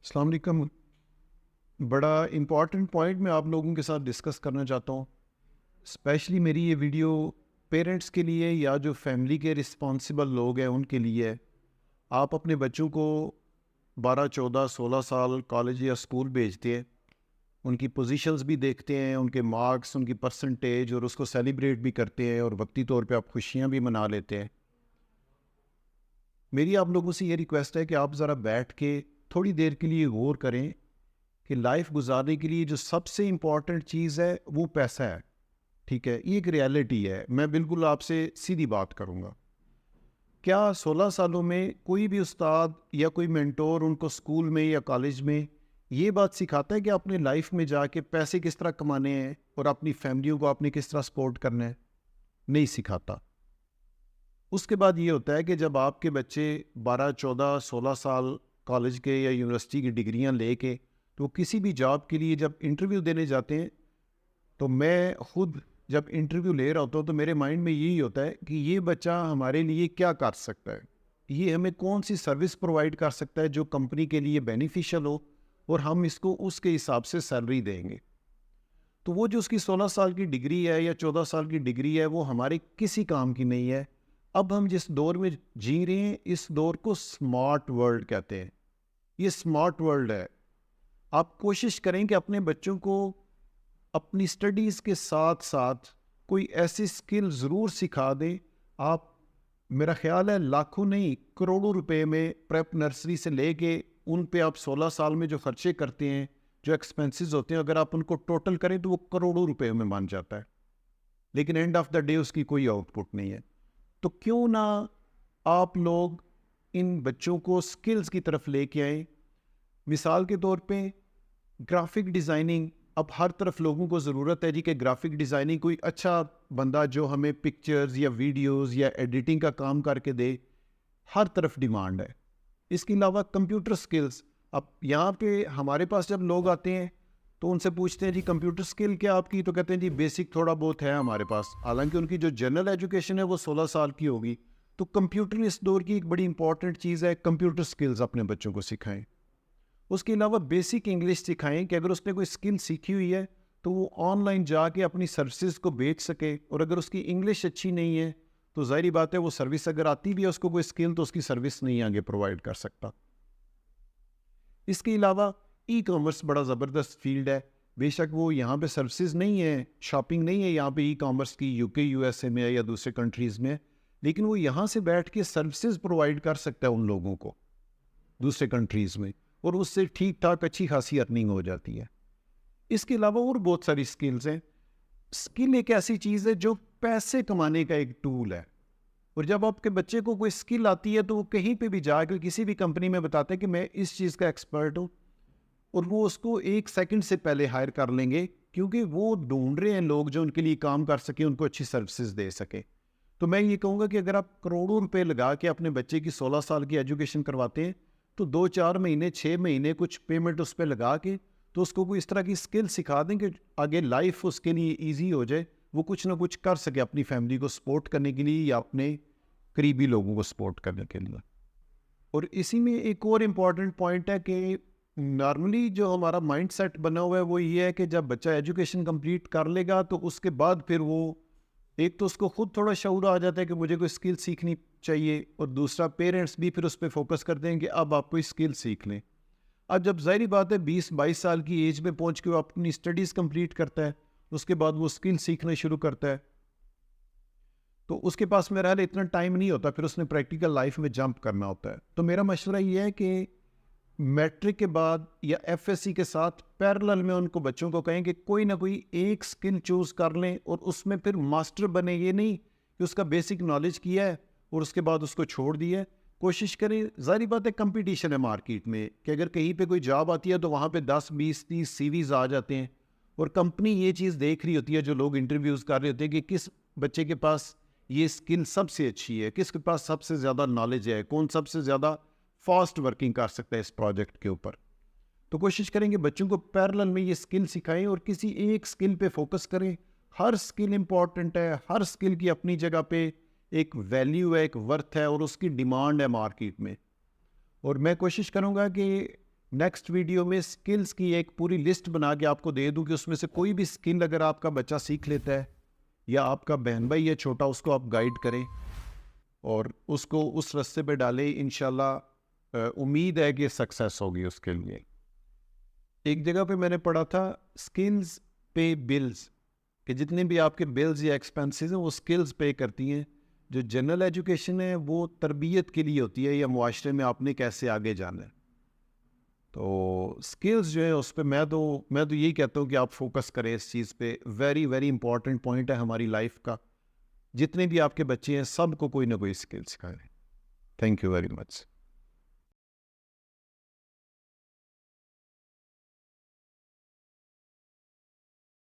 السلام علیکم۔ بڑا امپورٹنٹ پوائنٹ میں آپ لوگوں کے ساتھ ڈسکس کرنا چاہتا ہوں، اسپیشلی میری یہ ویڈیو پیرنٹس کے لیے یا جو فیملی کے رسپانسبل لوگ ہیں ان کے لیے ہے۔ آپ اپنے بچوں کو 12 14 16 سال کالج یا اسکول بھیجتے ہیں، ان کی پوزیشنز بھی دیکھتے ہیں، ان کے مارکس، ان کی پرسنٹیج، اور اس کو سیلیبریٹ بھی کرتے ہیں اور وقتی طور پہ آپ خوشیاں بھی منا لیتے ہیں۔ میری آپ لوگوں سے یہ ریکویسٹ ہے کہ آپ ذرا بیٹھ کے تھوڑی دیر کے لیے غور کریں کہ لائف گزارنے کے لیے جو سب سے امپورٹنٹ چیز ہے وہ پیسہ ہے۔ ٹھیک ہے، یہ ایک ریالٹی ہے، میں بالکل آپ سے سیدھی بات کروں گا۔ کیا 16 سالوں میں کوئی بھی استاد یا کوئی مینٹور ان کو اسکول میں یا کالج میں یہ بات سکھاتا ہے کہ اپنے لائف میں جا کے پیسے کس طرح کمانے ہیں اور اپنی فیملیوں کو آپ نے کس طرح سپورٹ کرنا ہے؟ نہیں سکھاتا۔ اس کے بعد یہ ہوتا ہے کہ جب آپ کے بچے 12 14 16 سال کالج کے یا یونیورسٹی کی ڈگریاں لے کے تو کسی بھی جاب کے لیے جب انٹرویو دینے جاتے ہیں، تو میں خود جب انٹرویو لے رہا ہوتا ہوں تو میرے مائنڈ میں یہی ہوتا ہے کہ یہ بچہ ہمارے لیے کیا کر سکتا ہے، یہ ہمیں کون سی سروس پرووائڈ کر سکتا ہے جو کمپنی کے لیے بینیفیشل ہو، اور ہم اس کو اس کے حساب سے سیلری دیں گے۔ تو وہ جو اس کی 16 سال کی ڈگری ہے یا 14 سال کی ڈگری ہے وہ ہمارے کسی کام کی نہیں ہے۔ اب ہم جس دور میں جی رہے ہیں اس دور کو سمارٹ ورلڈ کہتے ہیں، یہ سمارٹ ورلڈ ہے۔ آپ کوشش کریں کہ اپنے بچوں کو اپنی اسٹڈیز کے ساتھ ساتھ کوئی ایسی اسکل ضرور سکھا دیں۔ آپ، میرا خیال ہے لاکھوں نہیں کروڑوں روپے میں پریپ نرسری سے لے کے ان پہ آپ 16 سال میں جو خرچے کرتے ہیں، جو ایکسپینسز ہوتے ہیں، اگر آپ ان کو ٹوٹل کریں تو وہ کروڑوں روپے میں بن جاتا ہے، لیکن اینڈ آف دا ڈے اس کی کوئی آؤٹ پٹ نہیں ہے۔ تو کیوں نہ آپ لوگ ان بچوں کو سکلز کی طرف لے کے آئیں۔ مثال کے طور پہ گرافک ڈیزائننگ، اب ہر طرف لوگوں کو ضرورت ہے جی کہ گرافک ڈیزائننگ کوئی اچھا بندہ جو ہمیں پکچرز یا ویڈیوز یا ایڈیٹنگ کا کام کر کے دے، ہر طرف ڈیمانڈ ہے۔ اس کے علاوہ کمپیوٹر سکلز، اب یہاں پہ ہمارے پاس جب لوگ آتے ہیں تو ان سے پوچھتے ہیں جی کمپیوٹر سکل کیا آپ کی، تو کہتے ہیں جی بیسک تھوڑا بہت ہے ہمارے پاس، حالانکہ ان کی جو جنرل ایجوکیشن ہے وہ 16 سال کی ہوگی۔ تو کمپیوٹر اس دور کی ایک بڑی امپورٹنٹ چیز ہے، کمپیوٹر سکلز اپنے بچوں کو سکھائیں۔ اس کے علاوہ بیسک انگلش سکھائیں کہ اگر اس نے کوئی سکل سیکھی ہوئی ہے تو وہ آن لائن جا کے اپنی سروسز کو بیچ سکے، اور اگر اس کی انگلش اچھی نہیں ہے تو ظاہری بات ہے وہ سروس اگر آتی بھی ہے اس کو کوئی سکل تو اس کی سروس نہیں آگے پرووائڈ کر سکتا۔ اس کے علاوہ ای کامرس بڑا زبردست فیلڈ ہے، بے شک وہ یہاں پہ سروسز نہیں ہے، شاپنگ نہیں ہے یہاں پہ ای کامرس کی یو کے یو ایس اے میں یا دوسرے کنٹریز میں، لیکن وہ یہاں سے بیٹھ کے سروسز پرووائڈ کر سکتا ہے ان لوگوں کو دوسرے کنٹریز میں، اور اس سے ٹھیک ٹھاک اچھی خاصی ارننگ ہو جاتی ہے۔ اس کے علاوہ اور بہت ساری سکلز ہیں۔ سکل ایک ایسی چیز ہے جو پیسے کمانے کا ایک ٹول ہے، اور جب آپ کے بچے کو کوئی سکل آتی ہے تو وہ کہیں پہ بھی جا کے کسی بھی کمپنی میں بتاتے ہیں کہ میں اس چیز کا ایکسپرٹ ہوں، اور وہ اس کو 1 سیکنڈ سے پہلے ہائر کر لیں گے، کیونکہ وہ ڈھونڈ رہے ہیں لوگ جو ان کے لیے کام کر سکیں، ان کو اچھی سروسز دے سکیں۔ تو میں یہ کہوں گا کہ اگر آپ کروڑوں روپے لگا کے اپنے بچے کی 16 سال کی ایجوکیشن کرواتے ہیں تو 2 4 مہینے 6 مہینے کچھ پیمنٹ اس پہ لگا کے تو اس کو کوئی اس طرح کی سکل سکھا دیں کہ آگے لائف اس کے لیے ایزی ہو جائے، وہ کچھ نہ کچھ کر سکے اپنی فیملی کو سپورٹ کرنے کے لیے یا اپنے قریبی لوگوں کو سپورٹ کرنے کے لیے۔ اور اسی میں ایک اور امپورٹنٹ پوائنٹ ہے کہ نارملی جو ہمارا مائنڈ سیٹ بنا ہوا ہے وہ یہ ہے کہ جب بچہ ایجوکیشن کمپلیٹ کر لے گا تو اس کے بعد پھر وہ ایک تو اس کو خود تھوڑا شعور آ جاتا ہے کہ مجھے کوئی سکل سیکھنی چاہیے، اور دوسرا پیرنٹس بھی پھر اس پہ فوکس کرتے ہیں کہ اب آپ کوئی سکل سیکھ لیں۔ اب جب ظاہری بات ہے 20 22 سال کی ایج میں پہنچ کے وہ اپنی اسٹڈیز کمپلیٹ کرتا ہے، اس کے بعد وہ سکل سیکھنا شروع کرتا ہے، تو اس کے پاس میرا خیال ہے اتنا ٹائم نہیں ہوتا، پھر اس نے پریکٹیکل لائف میں جمپ کرنا ہوتا ہے۔ تو میرا مشورہ یہ ہے کہ میٹرک کے بعد یا ایف ایس سی کے ساتھ پیرلل میں ان کو بچوں کو کہیں کہ کوئی نہ کوئی ایک سکل چوز کر لیں اور اس میں پھر ماسٹر بنے، یہ نہیں کہ اس کا بیسک نالج کیا ہے اور اس کے بعد اس کو چھوڑ دیا ہے۔ کوشش کریں، ظاہری بات ہے کمپٹیشن ہے مارکیٹ میں کہ اگر کہیں پہ کوئی جاب آتی ہے تو وہاں پہ 10 20 30 سی ویز آ جاتے ہیں، اور کمپنی یہ چیز دیکھ رہی ہوتی ہے، جو لوگ انٹرویوز کر رہے ہوتے ہیں کہ کس بچے کے پاس یہ سکل سب سے اچھی ہے، کس کے پاس سب سے زیادہ نالج ہے، کون سب سے زیادہ فاسٹ ورکنگ کر سکتا ہے اس پروجیکٹ کے اوپر۔ تو کوشش کریں کہ بچوں کو پیرلل میں یہ سکل سکھائیں اور کسی ایک سکل پہ فوکس کریں۔ ہر سکل امپورٹنٹ ہے، ہر سکل کی اپنی جگہ پہ ایک ویلیو ہے، ایک ورتھ ہے، اور اس کی ڈیمانڈ ہے مارکیٹ میں۔ اور میں کوشش کروں گا کہ نیکسٹ ویڈیو میں سکلز کی ایک پوری لسٹ بنا کے آپ کو دے دوں کہ اس میں سے کوئی بھی سکل اگر آپ کا بچہ سیکھ لیتا ہے یا آپ کا بہن بھائی ہے چھوٹا, اس کو آپ گائیڈ کریں اور اس کو اس رستے پہ ڈالیں. انشاءاللہ امید ہے کہ سکسیس ہوگی اس کے لیے. ایک جگہ پہ میں نے پڑھا تھا سکلز پے بلز, کہ جتنے بھی آپ کے بلز یا ایکسپینسز ہیں وہ سکلز پے کرتی ہیں. جو جنرل ایجوکیشن ہے وہ تربیت کے لیے ہوتی ہے یا معاشرے میں آپ نے کیسے آگے جانا ہے. تو سکلز جو ہے اس پہ میں تو یہی کہتا ہوں کہ آپ فوکس کریں اس چیز پہ. ویری ویری امپورٹنٹ پوائنٹ ہے ہماری لائف کا. جتنے بھی آپ کے بچے ہیں سب کو کوئی نہ کوئی سکل سکھائیں. Thank you very much.